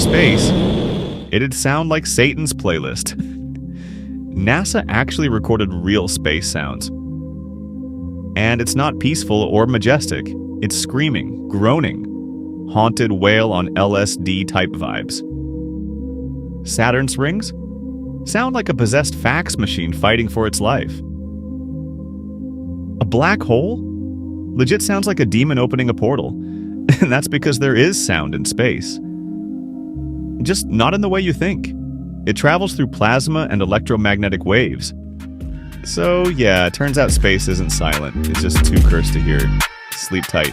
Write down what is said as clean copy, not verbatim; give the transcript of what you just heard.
space, it'd sound like Satan's playlist. NASA actually recorded real space sounds. And it's not peaceful or majestic. It's screaming, groaning, haunted whale on LSD type vibes. Saturn's rings sound like a possessed fax machine fighting for its life. A black hole legit sounds like a demon opening a portal, and that's because there is sound in space. Just not in the way you think. It travels through plasma and electromagnetic waves. So yeah, it turns out space isn't silent. It's just too cursed to hear. Sleep tight.